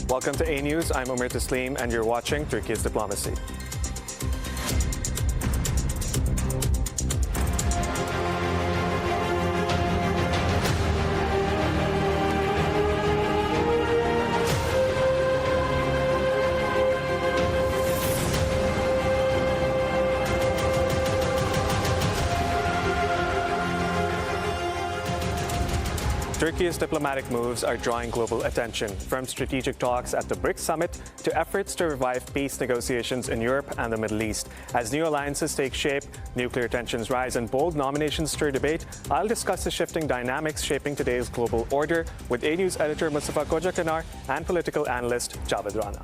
Welcome to Anews. I'm Umar Taslim, and you're watching Turkey's Diplomacy. Turkey's diplomatic moves are drawing global attention, from strategic talks at the BRICS summit to efforts to revive peace negotiations in Europe and the Middle East. As new alliances take shape, nuclear tensions rise, and bold nominations stir debate, I'll discuss the shifting dynamics shaping today's global order with Anews editor Mustafa Kocakanar and political analyst Javed Rana.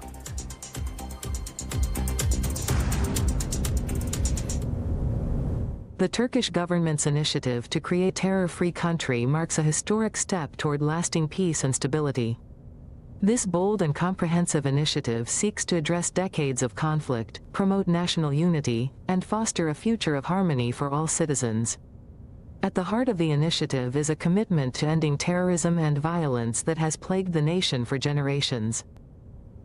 The Turkish government's initiative to create a terror-free country marks a historic step toward lasting peace and stability. This bold and comprehensive initiative seeks to address decades of conflict, promote national unity, and foster a future of harmony for all citizens. At the heart of the initiative is a commitment to ending terrorism and violence that has plagued the nation for generations.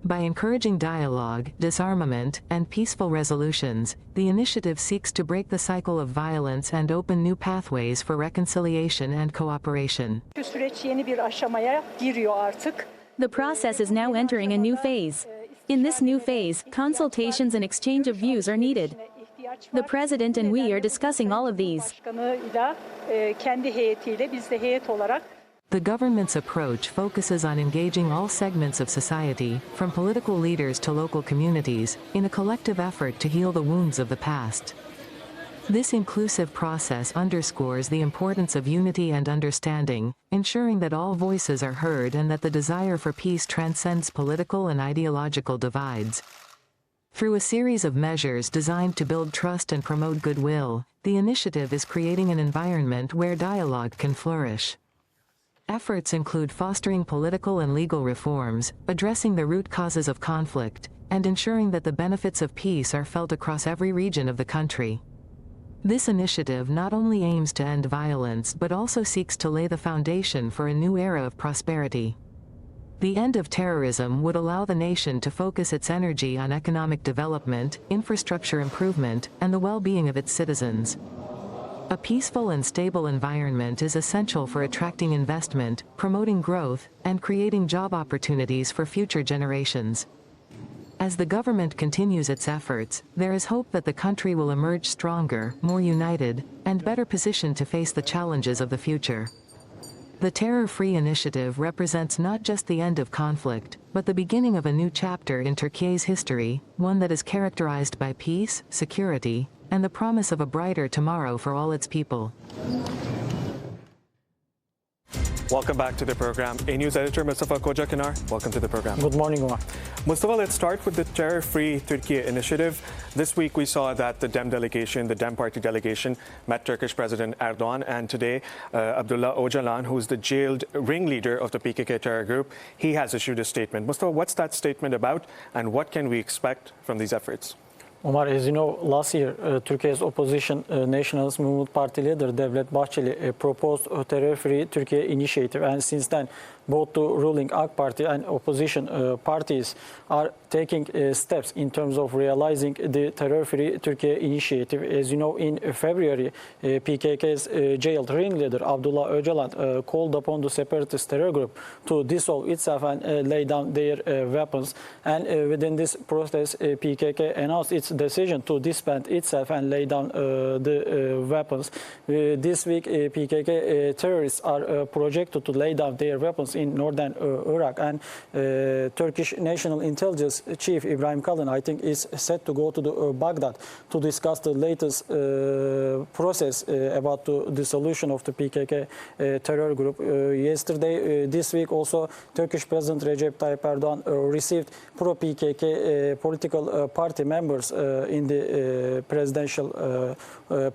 By encouraging dialogue, disarmament, and peaceful resolutions, the initiative seeks to break the cycle of violence and open new pathways for reconciliation and cooperation. The process is now entering a new phase. In this new phase, consultations and exchange of views are needed. The President and we are discussing all of these. The government's approach focuses on engaging all segments of society, from political leaders to local communities, in a collective effort to heal the wounds of the past. This inclusive process underscores the importance of unity and understanding, ensuring that all voices are heard and that the desire for peace transcends political and ideological divides. Through a series of measures designed to build trust and promote goodwill, the initiative is creating an environment where dialogue can flourish. Efforts include fostering political and legal reforms, addressing the root causes of conflict, and ensuring that the benefits of peace are felt across every region of the country. This initiative not only aims to end violence but also seeks to lay the foundation for a new era of prosperity. The end of terrorism would allow the nation to focus its energy on economic development, infrastructure improvement, and the well-being of its citizens. A peaceful and stable environment is essential for attracting investment, promoting growth, and creating job opportunities for future generations. As the government continues its efforts, there is hope that the country will emerge stronger, more united, and better positioned to face the challenges of the future. The Terror-Free Initiative represents not just the end of conflict, but the beginning of a new chapter in Turkey's history, one that is characterized by peace, security, and the promise of a brighter tomorrow for all its people. Welcome back to the program. Anews editor Mustafa Kocakanar, welcome to the program. Good morning, Umar. Mustafa, let's start with the Terror-Free Türkiye initiative. This week we saw that the DEM party delegation, met Turkish President Erdogan, and today Abdullah Öcalan, who's the jailed ringleader of the PKK terror group, he has issued a statement. Mustafa, what's that statement about, and what can we expect from these efforts? Omar, as you know, last year, Turkey's opposition Nationalist Movement Party leader Devlet Bahçeli proposed a terror-free Turkey initiative, and since then, both the ruling AK Party and opposition parties are taking steps in terms of realizing the terror-free Turkey initiative. As you know, in February, PKK's jailed ringleader Abdullah Öcalan called upon the separatist terror group to dissolve itself and lay down their weapons. And within this process, PKK announced its decision to disband itself and lay down the weapons. This week, PKK terrorists are projected to lay down their weapons in northern Iraq, and Turkish National Intelligence Chief Ibrahim Kalın, I think, is set to go to the Baghdad to discuss the latest process about the dissolution of the PKK terror group. This week also, Turkish President Recep Tayyip Erdogan received pro-PKK political party members in the presidential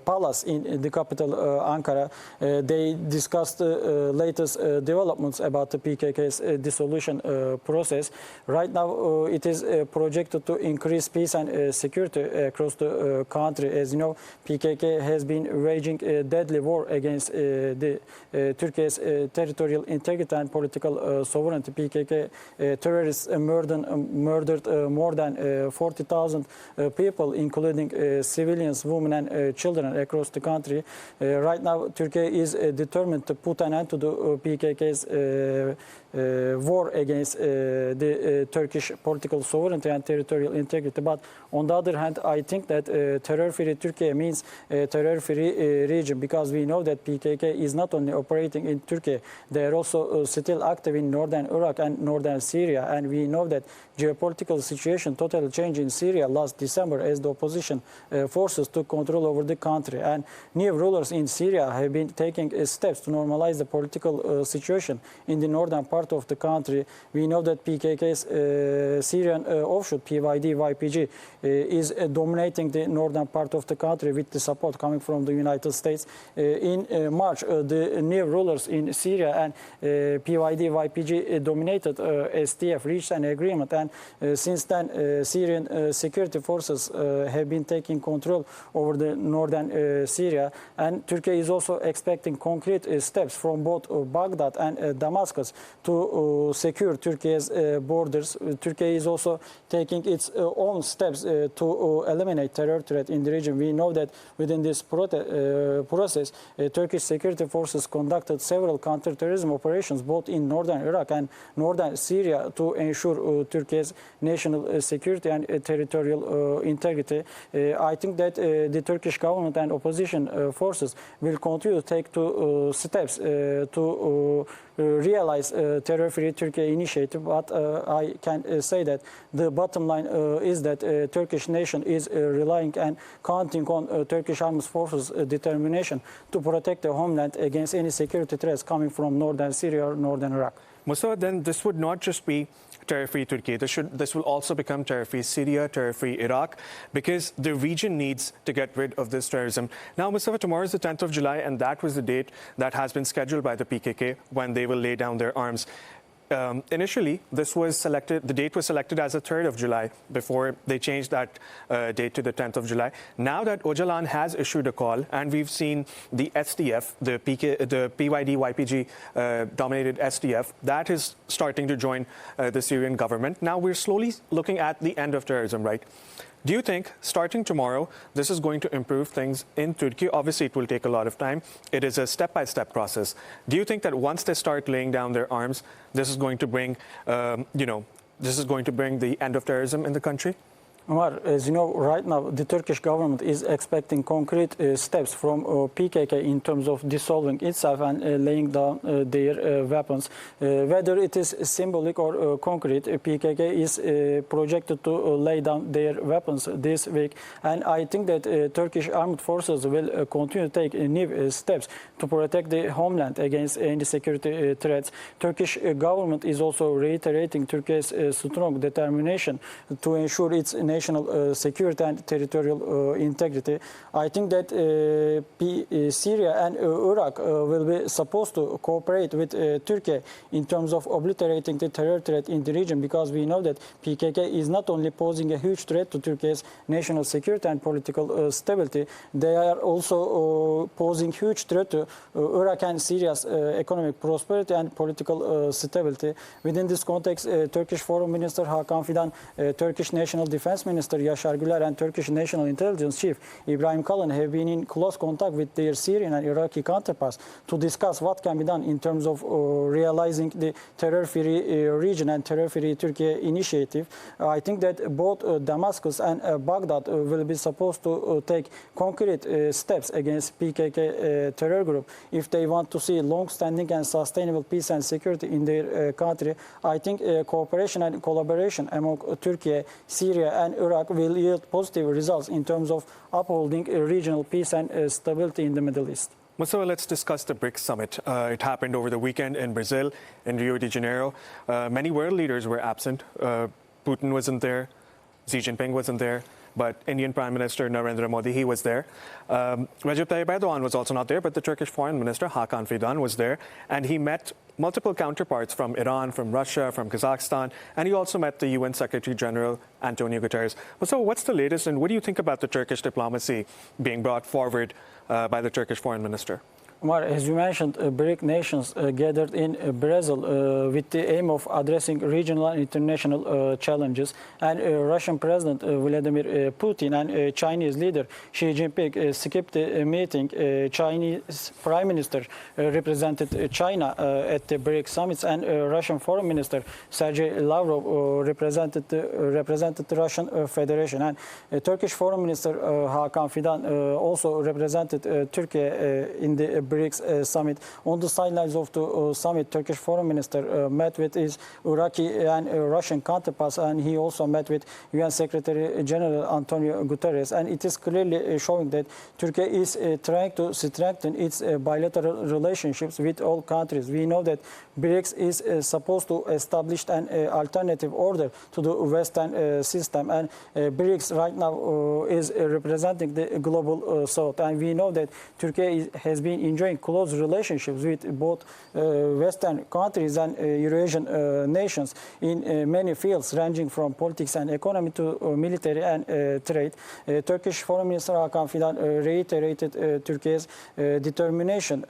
palace in the capital Ankara. They discussed the latest developments about about the PKK's dissolution process. Right now, it is projected to increase peace and security across the country. As you know, PKK has been waging a deadly war against Turkey's territorial integrity and political sovereignty. PKK terrorists murdered more than 40,000 people, including civilians, women and children across the country. Right now, Turkey is determined to put an end to the PKK's war against the Turkish political sovereignty and territorial integrity. But on the other hand, I think that terror-free Turkey means terror-free region, because we know that PKK is not only operating in Turkey, they are also still active in northern Iraq and northern Syria. And we know that geopolitical situation totally changed in Syria last December as the opposition forces took control over the country. And new rulers in Syria have been taking steps to normalize the political situation in the northern part of the country. We know that PKK's Syrian offshoot, PYD-YPG, is dominating the northern part of the country with the support coming from the United States. In March, the new rulers in Syria and PYD-YPG dominated SDF reached an agreement, and since then Syrian security forces have been taking control over the northern Syria, and Turkey is also expecting concrete steps from both Baghdad and Damascus to secure Turkey's borders. Turkey is also taking its own steps to eliminate terror threat in the region. We know that within this process, Turkish security forces conducted several counterterrorism operations both in northern Iraq and northern Syria to ensure Turkey's national security and territorial integrity. I think that the Turkish government and opposition forces will continue to take steps to realize terror-free Turkey initiative, but I can say that the bottom line is that Turkish nation is relying and counting on Turkish armed forces' determination to protect the homeland against any security threats coming from northern Syria or northern Iraq. Mustafa, then this would not just be terror-free Turkey. This will also become terror-free Syria, terror-free Iraq, because the region needs to get rid of this terrorism. Now, Mustafa, tomorrow is the 10th of July, and that was the date that has been scheduled by the PKK when they will lay down their arms. Initially, the date was selected as the 3rd of July before they changed that date to the 10th of July. Now that Öcalan has issued a call, and we've seen the SDF, the PYD-YPG dominated SDF, that is starting to join the Syrian government. Now we're slowly looking at the end of terrorism, right? Do you think, starting tomorrow, this is going to improve things in Turkey? Obviously, it will take a lot of time. It is a step-by-step process. Do you think that once they start laying down their arms, this is going to bring, this is going to bring the end of terrorism in the country? Omar, as you know, right now the Turkish government is expecting concrete steps from PKK in terms of dissolving itself and laying down their weapons. Whether it is symbolic or concrete, PKK is projected to lay down their weapons this week. And I think that Turkish armed forces will continue to take new steps to protect the homeland against any security threats. Turkish government is also reiterating Turkey's strong determination to ensure its national security and territorial integrity. I think that Syria and Iraq will be supposed to cooperate with Turkey in terms of obliterating the terror threat in the region, because we know that PKK is not only posing a huge threat to Turkey's national security and political stability, they are also posing huge threat to Iraq and Syria's economic prosperity and political stability. Within this context, Turkish Foreign Minister Hakan Fidan, Turkish National Defense Minister Yaşar Güler, and Turkish National Intelligence Chief Ibrahim Kalın have been in close contact with their Syrian and Iraqi counterparts to discuss what can be done in terms of realizing the terror-free region and terror-free Turkey initiative. I think that both Damascus and Baghdad will be supposed to take concrete steps against PKK terror group if they want to see long-standing and sustainable peace and security in their country. I think cooperation and collaboration among Turkey, Syria and Iraq will yield positive results in terms of upholding regional peace and stability in the Middle East. Mustafa, let's discuss the BRICS summit. It happened over the weekend in Brazil, in Rio de Janeiro. Many world leaders were absent. Putin wasn't there. Xi Jinping wasn't there. But Indian Prime Minister Narendra Modi, he was there. Recep Tayyip Erdogan was also not there, but the Turkish Foreign Minister Hakan Fidan was there. And he met multiple counterparts from Iran, from Russia, from Kazakhstan, and he also met the UN Secretary General Antonio Guterres. So what's the latest, and what do you think about the Turkish diplomacy being brought forward by the Turkish foreign minister? Well, as you mentioned, BRIC nations gathered in Brazil with the aim of addressing regional and international challenges. And Russian President Vladimir Putin and Chinese leader Xi Jinping skipped the meeting. Chinese Prime Minister represented China at the BRIC summits, and Russian Foreign Minister Sergei Lavrov represented the Russian Federation. And Turkish Foreign Minister Hakan Fidan also represented Turkey in the BRICS summit. On the sidelines of the summit, Turkish Foreign Minister met with his Iraqi and Russian counterparts, and he also met with UN Secretary General Antonio Guterres. And it is clearly showing that Turkey is trying to strengthen its bilateral relationships with all countries. We know that BRICS is supposed to establish an alternative order to the Western system, and BRICS right now is representing the global South. And we know that Turkey has been enjoying close relationships with both Western countries and Eurasian nations in many fields, ranging from politics and economy to military and trade. Turkish Foreign Minister Hakan Fidan reiterated Turkey's determination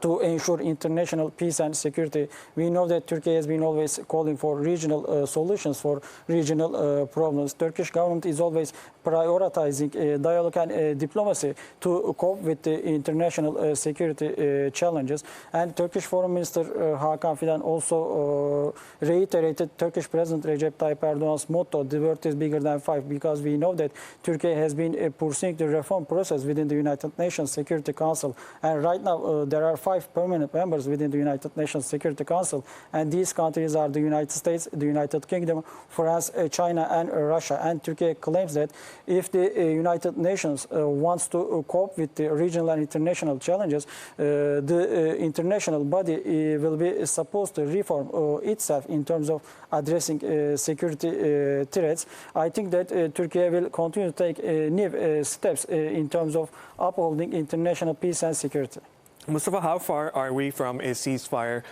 to ensure international peace and security. We know that Turkey has been always calling for regional solutions for regional problems. Turkish government is always prioritizing dialogue and diplomacy to cope with the international security challenges. And Turkish Foreign Minister Hakan Fidan also reiterated Turkish President Recep Tayyip Erdogan's motto, "The world is bigger than five," because we know that Turkey has been pursuing the reform process within the United Nations Security Council. And right now there are 5 permanent members within the United Nations Security Council, and these countries are the United States, the United Kingdom, France, China, and Russia. And Turkey claims that if the United Nations wants to cope with the regional and international challenges, the international body will be supposed to reform itself in terms of addressing security threats. I think that Turkey will continue to take new steps in terms of upholding international peace and security. Mustafa, how far are we from a ceasefire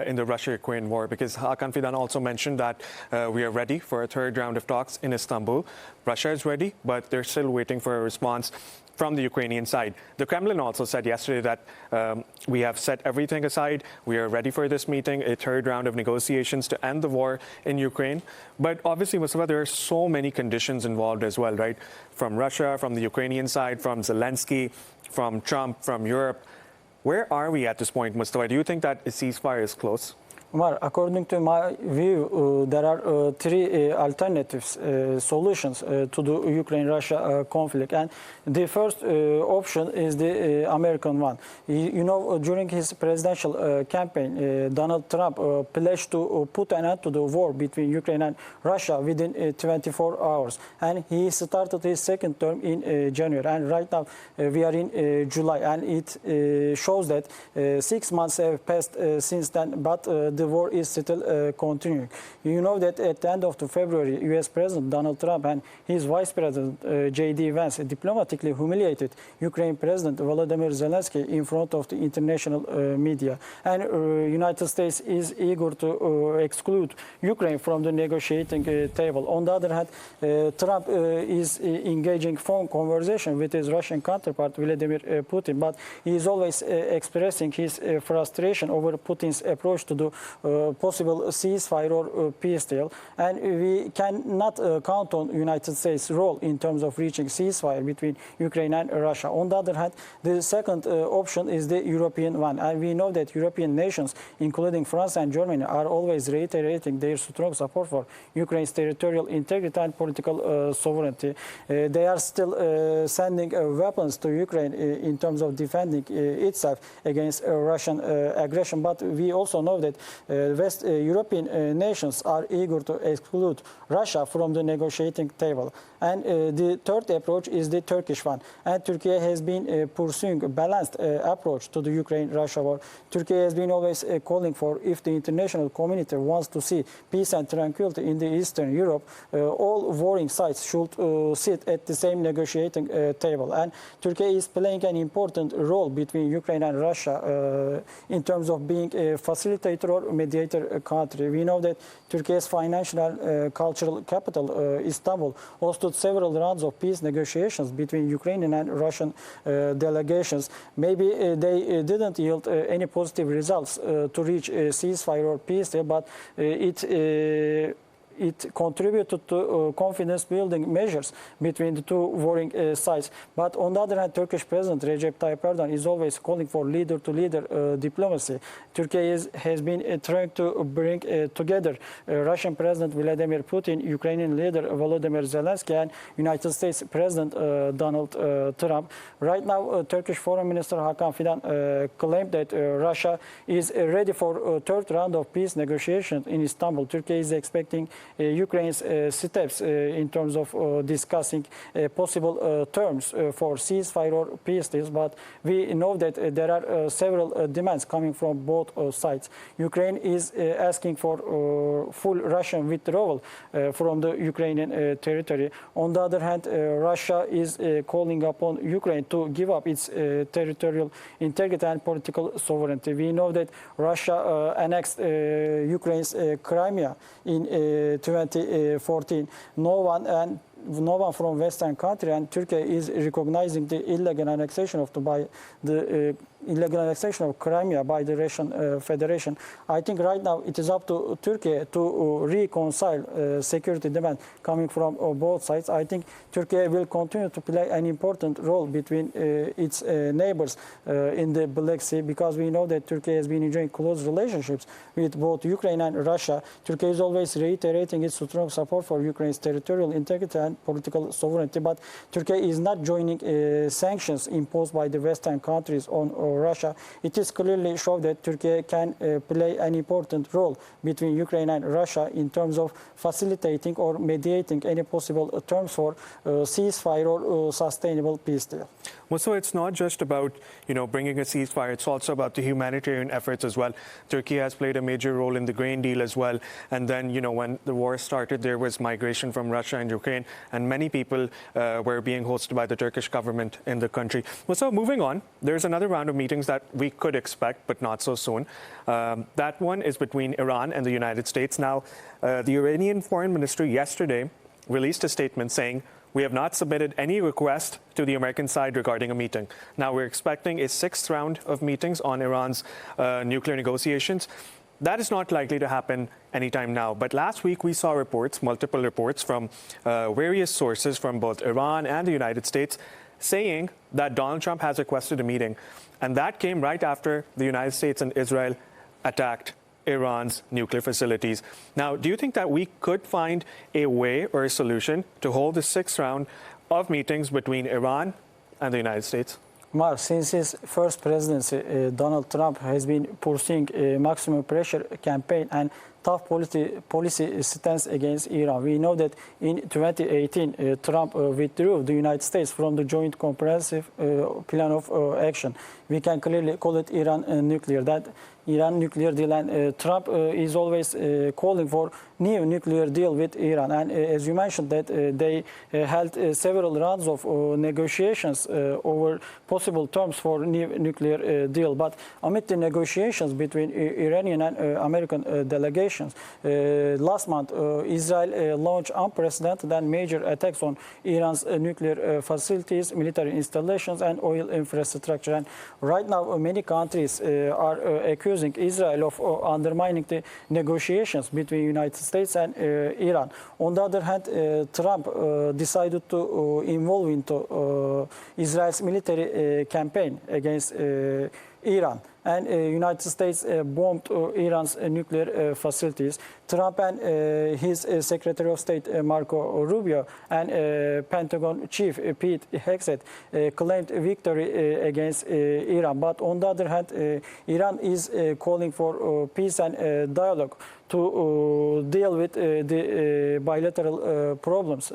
in the Russia-Ukraine war? Because Hakan Fidan also mentioned that we are ready for a third round of talks in Istanbul. Russia is ready, but they're still waiting for a response from the Ukrainian side. The Kremlin also said yesterday that we have set everything aside. We are ready for this meeting, a third round of negotiations to end the war in Ukraine. But obviously, Mustafa, there are so many conditions involved as well, right? From Russia, from the Ukrainian side, from Zelensky, from Trump, from Europe. Where are we at this point, Mustafa? Do you think that a ceasefire is close? Well, according to my view, there are 3 alternatives, solutions to the Ukraine-Russia conflict. And the first option is the American one. You know, during his presidential campaign, Donald Trump pledged to put an end to the war between Ukraine and Russia within 24 hours. And he started his second term in January. And right now, we are in July. And it shows that 6 months have passed since then, but the war is still continuing. You know that at the end of February, U.S. President Donald Trump and his Vice President J.D. Vance diplomatically humiliated Ukraine President Volodymyr Zelensky in front of the international media. And United States is eager to exclude Ukraine from the negotiating table. On the other hand, Trump is engaging phone conversation with his Russian counterpart Vladimir Putin, but he is always expressing his frustration over Putin's approach to the possible ceasefire or peace deal. And we cannot count on United States' role in terms of reaching ceasefire between Ukraine and Russia. On the other hand, the second option is the European one. And we know that European nations, including France and Germany, are always reiterating their strong support for Ukraine's territorial integrity and political sovereignty. They are still sending weapons to Ukraine in terms of defending itself against Russian aggression. But we also know that West European nations are eager to exclude Russia from the negotiating table. And the third approach is the Turkish one. And Turkey has been pursuing a balanced approach to the Ukraine-Russia war. Turkey has been always calling for, if the international community wants to see peace and tranquility in the Eastern Europe, all warring sides should sit at the same negotiating table. And Turkey is playing an important role between Ukraine and Russia in terms of being a facilitator or mediator country. We know that Turkey's financial and cultural capital, Istanbul, hosted several rounds of peace negotiations between Ukrainian and Russian delegations. Maybe they didn't yield any positive results to reach a ceasefire or peace deal, but it contributed to confidence-building measures between the two warring sides. But on the other hand, Turkish President Recep Tayyip Erdogan is always calling for leader-to-leader diplomacy. Turkey has been trying to bring together Russian President Vladimir Putin, Ukrainian leader Volodymyr Zelensky, and United States President Donald Trump. Right now, Turkish Foreign Minister Hakan Fidan claimed that Russia is ready for a third round of peace negotiations in Istanbul. Turkey is expecting Ukraine's steps in terms of discussing possible terms for ceasefire or peace deals, but we know that there are several demands coming from both sides. Ukraine is asking for full Russian withdrawal from the Ukrainian territory. On the other hand, Russia is calling upon Ukraine to give up its territorial integrity and political sovereignty. We know that Russia annexed Ukraine's Crimea in 2014. No one from Western country and Turkey is recognizing the illegal annexation of illegal annexation of Crimea by the Russian Federation. I think right now it is up to Turkey to reconcile security demand coming from both sides. I think Turkey will continue to play an important role between its neighbors in the Black Sea, because we know that Turkey has been enjoying close relationships with both Ukraine and Russia. Turkey is always reiterating its strong support for Ukraine's territorial integrity and political sovereignty, but Turkey is not joining sanctions imposed by the Western countries on Russia. It is clearly shown that Turkey can play an important role between Ukraine and Russia in terms of facilitating or mediating any possible terms for ceasefire or sustainable peace deal. Well, so it's not just about, bringing a ceasefire. It's also about the humanitarian efforts as well. Turkey has played a major role in the grain deal as well. And then, when the war started, there was migration from Russia and Ukraine, and many people were being hosted by the Turkish government in the country. Well, so moving on, there's another round of meetings that we could expect, but not so soon. That one is between Iran and the United States. Now, the Iranian foreign ministry yesterday released a statement saying, "We have not submitted any request to the American side regarding a meeting." Now, we're expecting a sixth round of meetings on Iran's nuclear negotiations. That is not likely to happen anytime now. But last week, we saw multiple reports from various sources from both Iran and the United States saying that Donald Trump has requested a meeting. And that came right after the United States and Israel attacked Iran's nuclear facilities. Now, do you think that we could find a way or a solution to hold the sixth round of meetings between Iran and the United States? Mark, since his first presidency, Donald Trump has been pursuing a maximum pressure campaign and tough policy stance against Iran. We know that in 2018, Trump withdrew the United States from the Joint Comprehensive Plan of Action. We can clearly call it Iran nuclear. That Iran nuclear deal, and Trump is always calling for new nuclear deal with Iran. And as you mentioned, that they held several rounds of negotiations over possible terms for new nuclear deal. But amid the negotiations between Iranian and American delegations, last month Israel launched unprecedented and major attacks on Iran's nuclear facilities, military installations, and oil infrastructure. And right now, many countries are accusing Israel of undermining the negotiations between the United States and Iran. On the other hand, Trump decided to involve into Israel's military campaign against Iran. and United States bombed Iran's nuclear facilities. Trump and his Secretary of State Marco Rubio and Pentagon Chief Pete Hegseth claimed victory against Iran. But on the other hand, Iran is calling for peace and dialogue to deal with the bilateral problems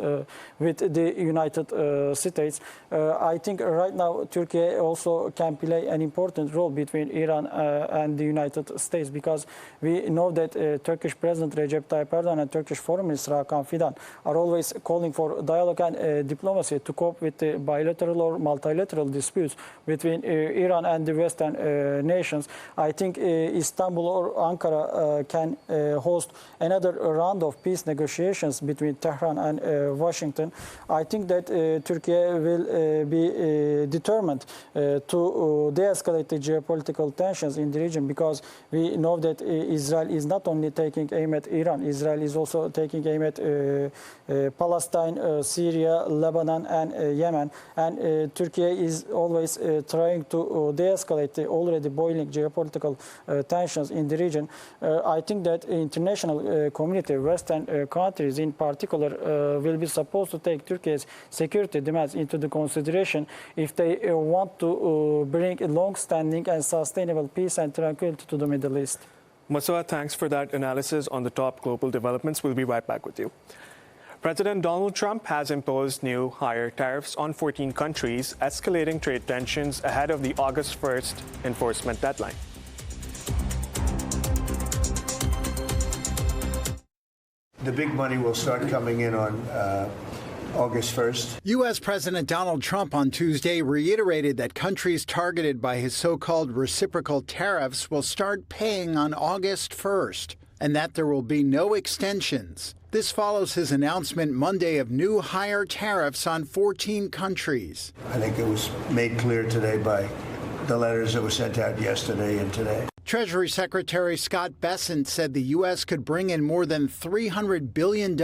with the United States. I think right now Turkey also can play an important role between Iran and the United States, because we know that Turkish President Recep Tayyip Erdogan and Turkish Foreign Minister Hakan Fidan are always calling for dialogue and diplomacy to cope with the bilateral or multilateral disputes between Iran and the Western nations. I think Istanbul or Ankara can host another round of peace negotiations between Tehran and Washington. I think that Turkey will be determined to de-escalate the geopolitical tensions in the region, because we know that Israel is not only taking aim at Iran, Israel is also taking aim at Palestine, Syria, Lebanon, and Yemen. And Turkey is always trying to de-escalate the already boiling geopolitical tensions in the region. I think that international community, Western countries in particular, will be supposed to take Turkey's security demands into the consideration if they want to bring long-standing and sustainable peace and tranquility to the Middle East. Mustafa, thanks for that analysis on the top global developments. We'll be right back with you. President Donald Trump has imposed new higher tariffs on 14 countries, escalating trade tensions ahead of the August 1st enforcement deadline. The big money will start coming in on August 1st. U.S. President Donald Trump on Tuesday reiterated that countries targeted by his so-called reciprocal tariffs will start paying on August 1st, and that there will be no extensions. This follows his announcement Monday of new higher tariffs on 14 countries. I think it was made clear today by the letters that were sent out yesterday and today. Treasury Secretary Scott Bessent said the U.S. could bring in more than $300 billion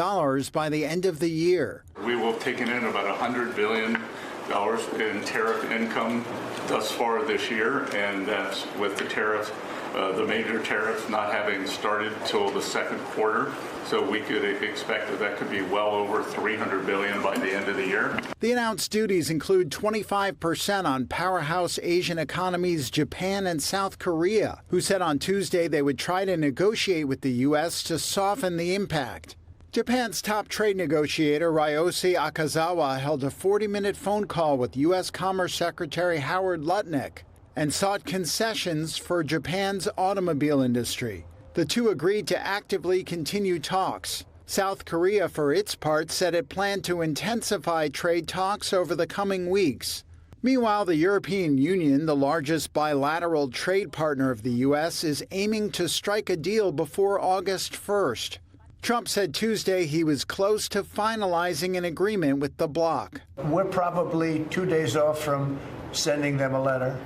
by the end of the year. We will have taken in about $100 billion in tariff income thus far this year, and that's with the tariffs, the major tariffs not having started till the second quarter. So we could expect that could be well over $300 billion by the end of the year. The announced duties include 25% on powerhouse Asian economies Japan and South Korea, who said on Tuesday they would try to negotiate with the U.S. to soften the impact. Japan's top trade negotiator Ryoshi Akazawa held a 40-minute phone call with U.S. Commerce Secretary Howard Lutnick and sought concessions for Japan's automobile industry. The two agreed to actively continue talks. South Korea, for its part, said it planned to intensify trade talks over the coming weeks. Meanwhile, the European Union, the largest bilateral trade partner of the U.S., is aiming to strike a deal before August 1st. Trump said Tuesday he was close to finalizing an agreement with the bloc. We're probably 2 days off from sending them a letter.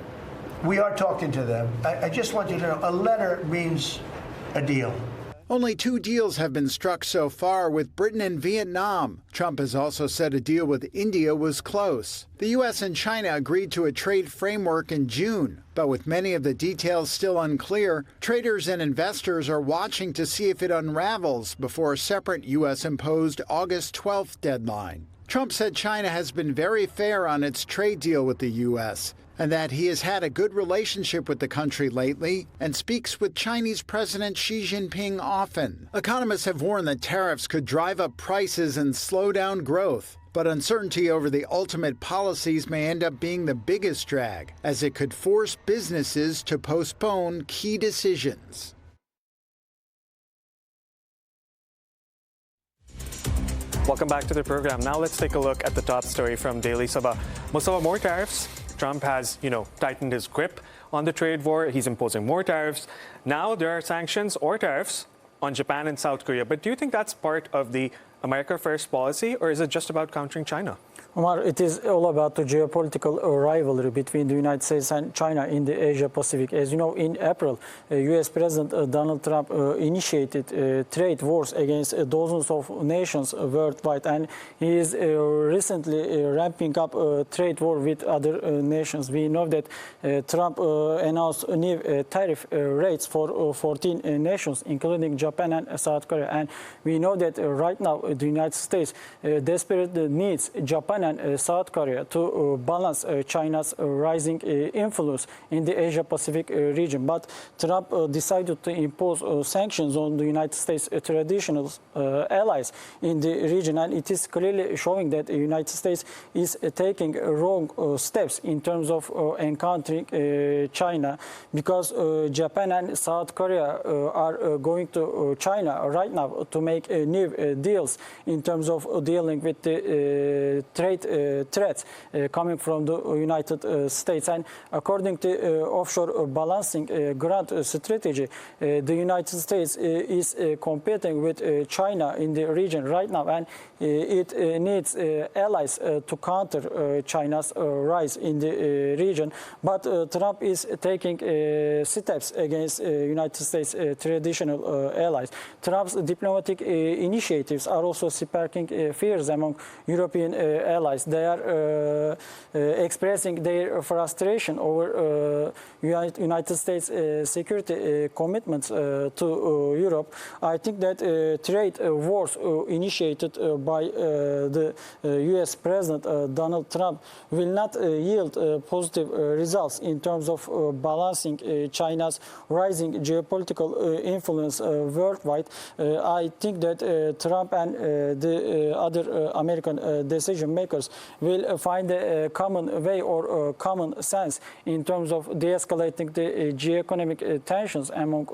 We are talking to them. I just want you to know, a letter means a deal. Only 2 deals have been struck so far, with Britain and Vietnam. Trump has also said a deal with India was close. The U.S. and China agreed to a trade framework in June, but with many of the details still unclear, traders and investors are watching to see if it unravels before a separate U.S.-imposed August 12th deadline. Trump said China has been very fair on its trade deal with the U.S., and that he has had a good relationship with the country lately and speaks with Chinese President Xi Jinping often. Economists have warned that tariffs could drive up prices and slow down growth, but uncertainty over the ultimate policies may end up being the biggest drag, as it could force businesses to postpone key decisions. Welcome back to the program. Now let's take a look at the top story from Daily Sabah. Mustafa, more tariffs. Trump has, tightened his grip on the trade war. He's imposing more tariffs. Now there are sanctions or tariffs on Japan and South Korea. But do you think that's part of the America First policy, or is it just about countering China? Omar, it is all about the geopolitical rivalry between the United States and China in the Asia-Pacific. As you know, in April, U.S. President Donald Trump initiated trade wars against dozens of nations worldwide, and he is recently ramping up trade war with other nations. We know that Trump announced new tariff rates for 14 nations, including Japan and South Korea. And we know that right now the United States desperately needs Japan and South Korea to balance China's rising influence in the Asia-Pacific region. But Trump decided to impose sanctions on the United States' traditional allies in the region, and it is clearly showing that the United States is taking wrong steps in terms of encountering China, because Japan and South Korea are going to China right now to make new deals in terms of dealing with the trade threats coming from the United States. And according to offshore balancing grant strategy, the United States is competing with China in the region right now, and it needs allies to counter China's rise in the region. But Trump is taking steps against United States traditional allies. Trump's diplomatic initiatives are also sparking fears among European allies. They are expressing their frustration over United States security commitments to Europe. I think that trade wars initiated by the U.S. President Donald Trump will not yield positive results in terms of balancing China's rising geopolitical influence worldwide. I think that Trump and the other American decision makers will find a common way or common sense in terms of de-escalating the geoeconomic tensions among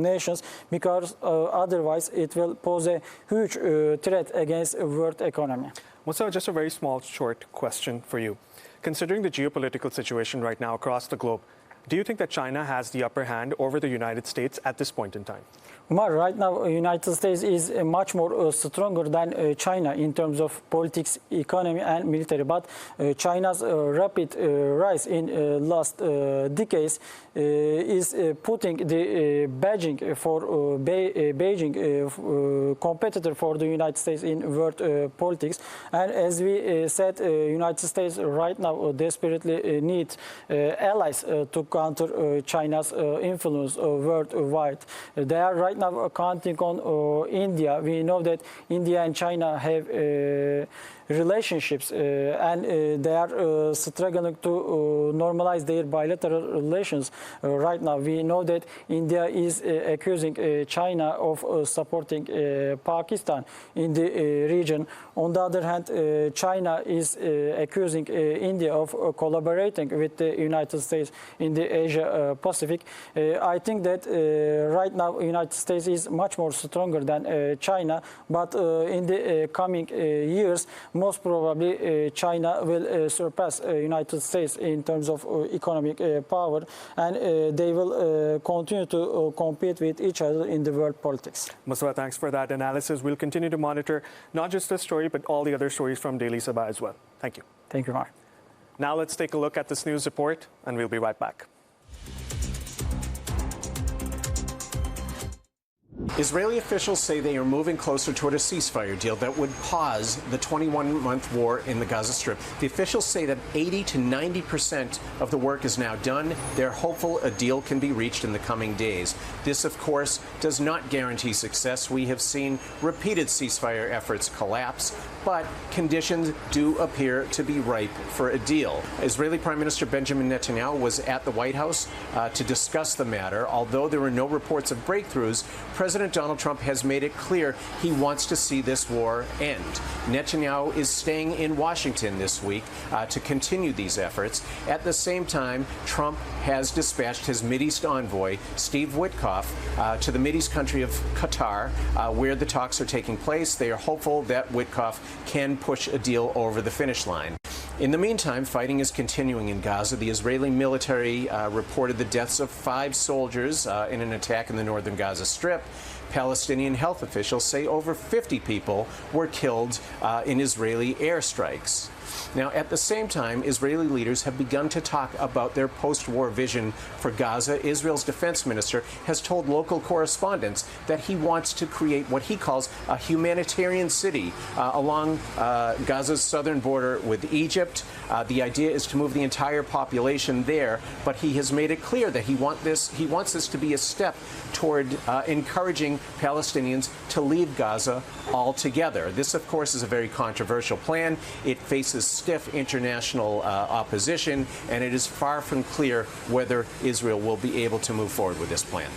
nations, because otherwise it will pose a huge threat against the world economy. Musa, just a very small, short question for you. Considering the geopolitical situation right now across the globe, do you think that China has the upper hand over the United States at this point in time? Umar, right now, the United States is much more stronger than China in terms of politics, economy, and military. But China's rapid rise in last decades is putting the Beijing competitor for the United States in world politics. And as we said, United States right now desperately need allies to counter China's influence worldwide. They are right now counting on India. We know that India and China have relationships and they are struggling to normalize their bilateral relations right now. We know that India is accusing China of supporting Pakistan in the region. On the other hand, China is accusing India of collaborating with the United States in the Asia Pacific. I think that right now the United States is much more stronger than China, but in the coming years, most probably China will surpass United States in terms of economic power, and they will continue to compete with each other in the world politics. Mustafa, thanks for that analysis. We'll continue to monitor not just this story, but all the other stories from Daily Sabah as well. Thank you. Thank you, Mark. Now let's take a look at this news report, and we'll be right back. Israeli officials say they are moving closer toward a ceasefire deal that would pause the 21-month war in the Gaza Strip. The officials say that 80 to 90% of the work is now done. They're hopeful a deal can be reached in the coming days. This, of course, does not guarantee success. We have seen repeated ceasefire efforts collapse, but conditions do appear to be ripe for a deal. Israeli Prime Minister Benjamin Netanyahu was at the White House to discuss the matter. Although there were no reports of breakthroughs, President Donald Trump has made it clear he wants to see this war end. Netanyahu is staying in Washington this week to continue these efforts. At the same time, Trump has dispatched his Mideast envoy, Steve Witkoff, to the Mideast country of Qatar, where the talks are taking place. They are hopeful that Witkoff can push a deal over the finish line. In the meantime, fighting is continuing in Gaza. The Israeli military reported the deaths of 5 soldiers in an attack in the northern Gaza Strip. Palestinian health officials say over 50 people were killed in Israeli airstrikes. Now, at the same time, Israeli leaders have begun to talk about their post-war vision for Gaza. Israel's defense minister has told local correspondents that he wants to create what he calls a humanitarian city along Gaza's southern border with Egypt. The idea is to move the entire population there, but he has made it clear that he wants this to be a step toward encouraging Palestinians to leave Gaza altogether. This, of course, is a very controversial plan. It faces stiff international opposition, and it is far from clear whether Israel will be able to move forward with this plan.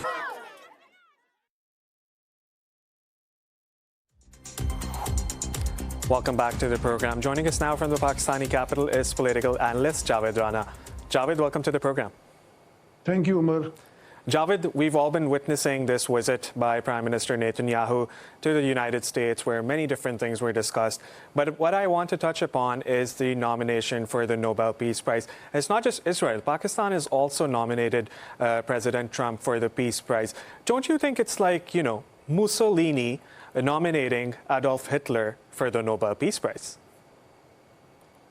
Welcome back to the program. Joining us now from the Pakistani capital is political analyst Javed Rana. Javed, welcome to the program. Thank you, Umar. Javed, we've all been witnessing this visit by Prime Minister Netanyahu to the United States, where many different things were discussed. But what I want to touch upon is the nomination for the Nobel Peace Prize. It's not just Israel. Pakistan has also nominated President Trump for the Peace Prize. Don't you think it's like, Mussolini nominating Adolf Hitler for the Nobel Peace Prize?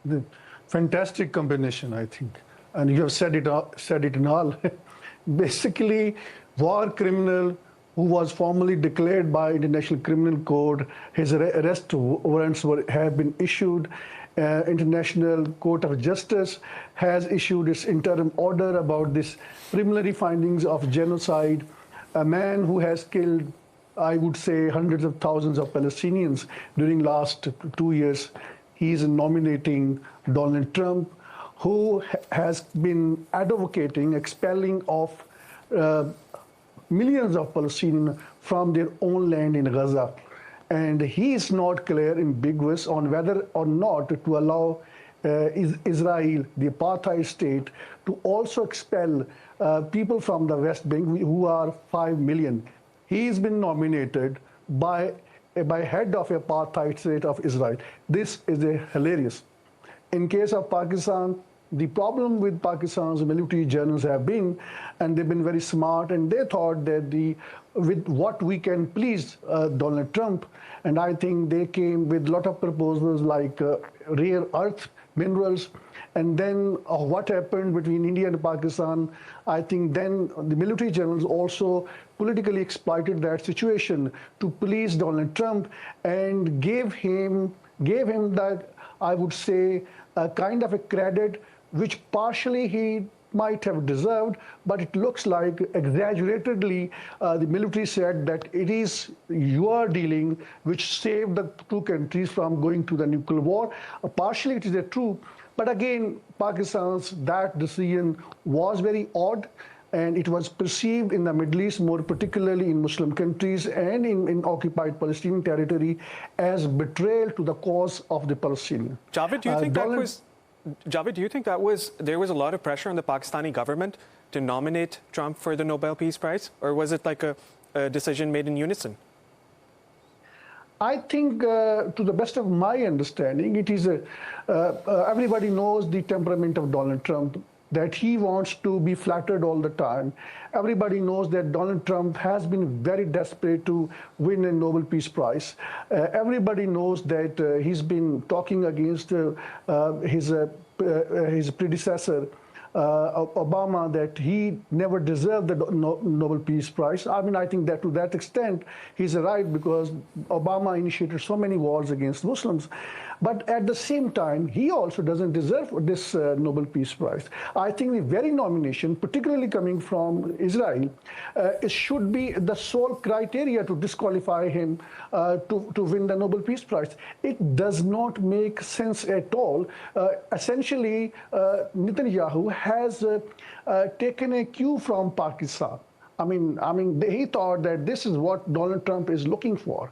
The fantastic combination, I think. And you have said it in all. Basically, war criminal who was formally declared by International Criminal Court. His arrest warrants have been issued. International Court of Justice has issued its interim order about this preliminary findings of genocide. A man who has killed, I would say, hundreds of thousands of Palestinians during last 2 years. He is nominating Donald Trump, who has been advocating expelling of millions of Palestinians from their own land in Gaza. And he is not clear, ambiguous on whether or not to allow Israel, the apartheid state, to also expel people from the West Bank, who are 5 million. He's been nominated by head of apartheid state of Israel. This is hilarious. In case of Pakistan, the problem with Pakistan's military journals have been, and they've been very smart, and they thought that with what we can please Donald Trump, and I think they came with a lot of proposals like rare earth minerals, and then what happened between India and Pakistan, I think then the military journals also politically exploited that situation to please Donald Trump and gave him that, I would say, a kind of a credit which partially he might have deserved, but it looks like exaggeratedly the military said that it is your dealing which saved the two countries from going to the nuclear war. Partially it is true, but again, Pakistan's that decision was very odd, and it was perceived in the Middle East, more particularly in Muslim countries and in occupied Palestinian territory, as betrayal to the cause of the Palestinians. Javed, do you think Javed, do you think there was a lot of pressure on the Pakistani government to nominate Trump for the Nobel Peace Prize, or was it like a decision made in unison? I think, to the best of my understanding, it is everybody knows the temperament of Donald Trump, that he wants to be flattered all the time. Everybody knows that Donald Trump has been very desperate to win a Nobel Peace Prize. Everybody knows that he's been talking against his predecessor, Obama, that he never deserved the Nobel Peace Prize. I mean, I think that to that extent, he's right, because Obama initiated so many wars against Muslims. But at the same time, he also doesn't deserve this Nobel Peace Prize. I think the very nomination, particularly coming from Israel, it should be the sole criteria to disqualify him to win the Nobel Peace Prize. It does not make sense at all. Essentially, Netanyahu has taken a cue from Pakistan. I mean, he thought that this is what Donald Trump is looking for.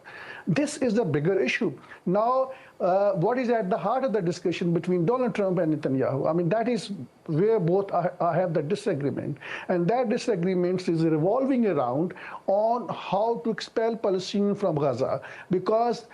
This is the bigger issue. Now, what is at the heart of the discussion between Donald Trump and Netanyahu? I mean, that is where both have the disagreement. And that disagreement is revolving around on how to expel Palestinians from Gaza, because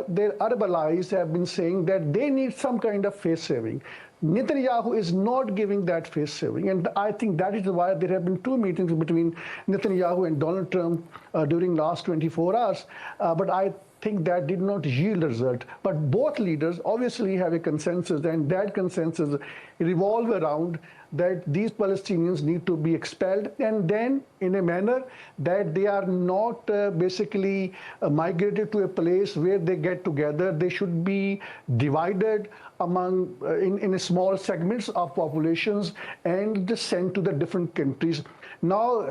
their Arab allies have been saying that they need some kind of face saving. Netanyahu is not giving that face saving, and I think that is why there have been two meetings between Netanyahu and Donald Trump during last 24 hours. But I think that did not yield a result. But both leaders obviously have a consensus, and that consensus revolve around that these Palestinians need to be expelled, and then in a manner that they are not basically migrated to a place where they get together. They should be divided among in small segments of populations and just sent to the different countries. Now,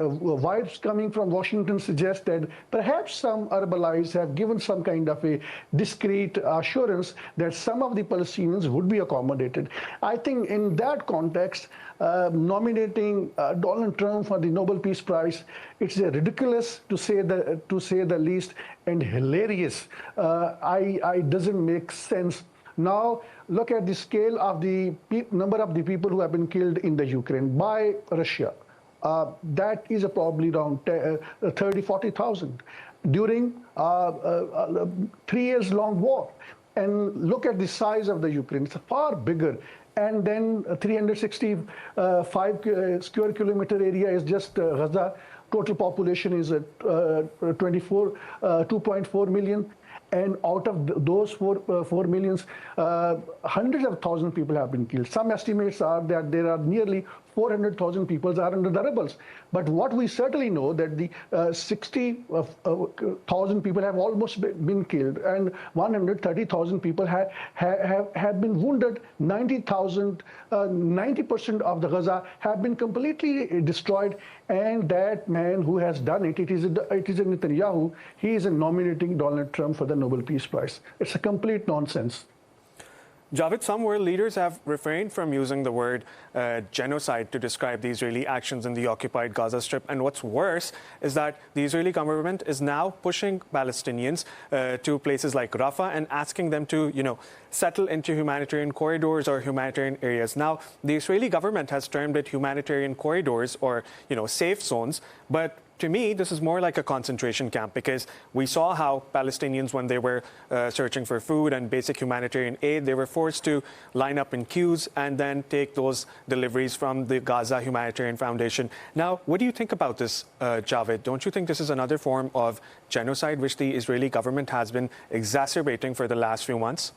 vibes coming from Washington suggest that perhaps some Arab allies have given some kind of a discreet assurance that some of the Palestinians would be accommodated. I think in that context, nominating Donald Trump for the Nobel Peace Prize, it's ridiculous to say the least, and hilarious. I doesn't make sense. Now, look at the scale of the number of the people who have been killed in the Ukraine by Russia. That is probably around 30, 40,000 during 3 years long war. And look at the size of the Ukraine. It's far bigger. And then 365 square kilometer area is just Gaza. Total population is 2.4 million. And out of those 4 millions, hundreds of thousands of people have been killed. Some estimates are that there are nearly 400,000 people are under the rebels. But what we certainly know that the 60,000 people have almost been killed, and 130,000 people have been wounded. 90% of the Gaza have been completely destroyed. And that man who has done it, it is Netanyahu. He is nominating Donald Trump for the Nobel Peace Prize. It's a complete nonsense. Javed, some world leaders have refrained from using the word genocide to describe the Israeli actions in the occupied Gaza Strip. And what's worse is that the Israeli government is now pushing Palestinians to places like Rafah and asking them to, settle into humanitarian corridors or humanitarian areas. Now, the Israeli government has termed it humanitarian corridors or, safe zones. But to me, this is more like a concentration camp, because we saw how Palestinians, when they were searching for food and basic humanitarian aid, they were forced to line up in queues and then take those deliveries from the Gaza Humanitarian Foundation. Now, what do you think about this, Javed? Don't you think this is another form of genocide which the Israeli government has been exacerbating for the last few months?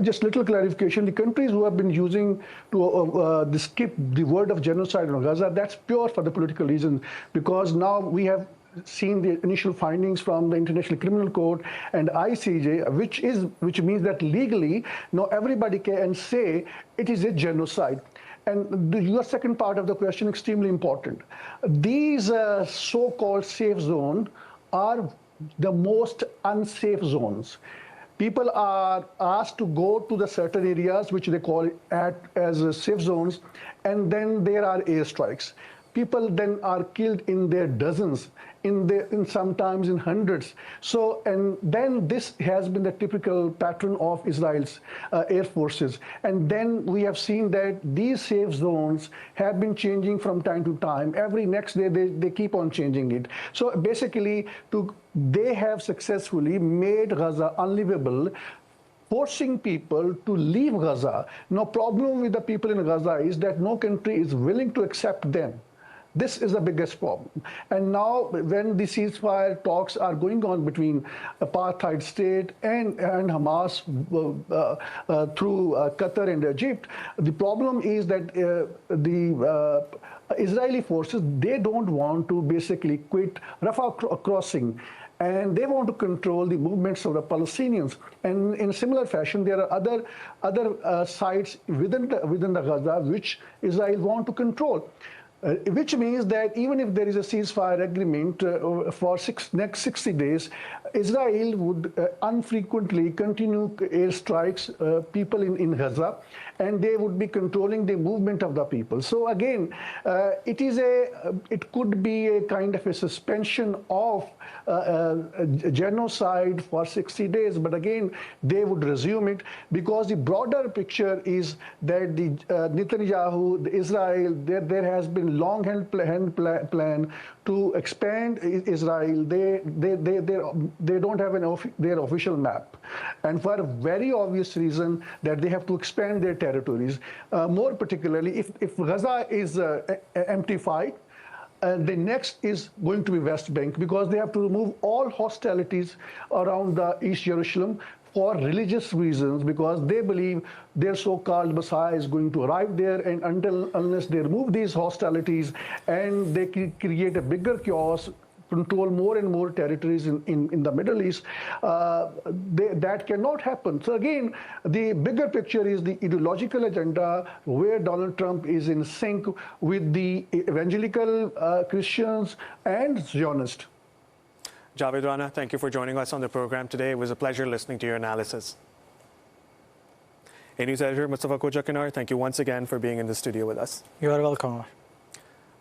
Just little clarification. The countries who have been using to skip the word of genocide on Gaza, that's pure for the political reasons, because now we have seen the initial findings from the International Criminal Court and ICJ, which means that legally now everybody can say it is a genocide. And your second part of the question, extremely important. These so-called safe zones are the most unsafe zones. People are asked to go to the certain areas, which they call as safe zones, and then there are airstrikes. People then are killed in their dozens, in sometimes in hundreds. So, and then this has been the typical pattern of Israel's air forces. And then we have seen that these safe zones have been changing from time to time. Every next day, they keep on changing it. So basically, they have successfully made Gaza unlivable, forcing people to leave Gaza. Now, problem with the people in Gaza is that no country is willing to accept them. This is the biggest problem. And now, when the ceasefire talks are going on between apartheid state and Hamas through Qatar and Egypt, the problem is that the Israeli forces, they don't want to basically quit Rafah crossing. And they want to control the movements of the Palestinians. And in similar fashion, there are other sites within the Gaza which Israel want to control. Which means that even if there is a ceasefire agreement for next 60 days, Israel would unfrequently continue airstrikes people in Gaza, and they would be controlling the movement of the people. So again, it could be a kind of a suspension of genocide for 60 days, but again, they would resume it because the broader picture is that the Netanyahu, Israel, there has been long-hand plan to expand Israel. They don't have their official map, and for a very obvious reason that they have to expand their territories. More particularly, if Gaza is emptified, the next is going to be West Bank, because they have to remove all hostilities around the East Jerusalem for religious reasons, because they believe their so-called Messiah is going to arrive there, and unless they remove these hostilities and they create a bigger chaos, control more and more territories in the Middle East, that cannot happen. So again, the bigger picture is the ideological agenda, where Donald Trump is in sync with the evangelical Christians and Zionists. Javed Rana, thank you for joining us on the program today. It was a pleasure listening to your analysis. Anews editor Mustafa Kocakinar, thank you once again for being in the studio with us. You are welcome.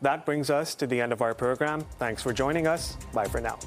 That brings us to the end of our program. Thanks for joining us. Bye for now.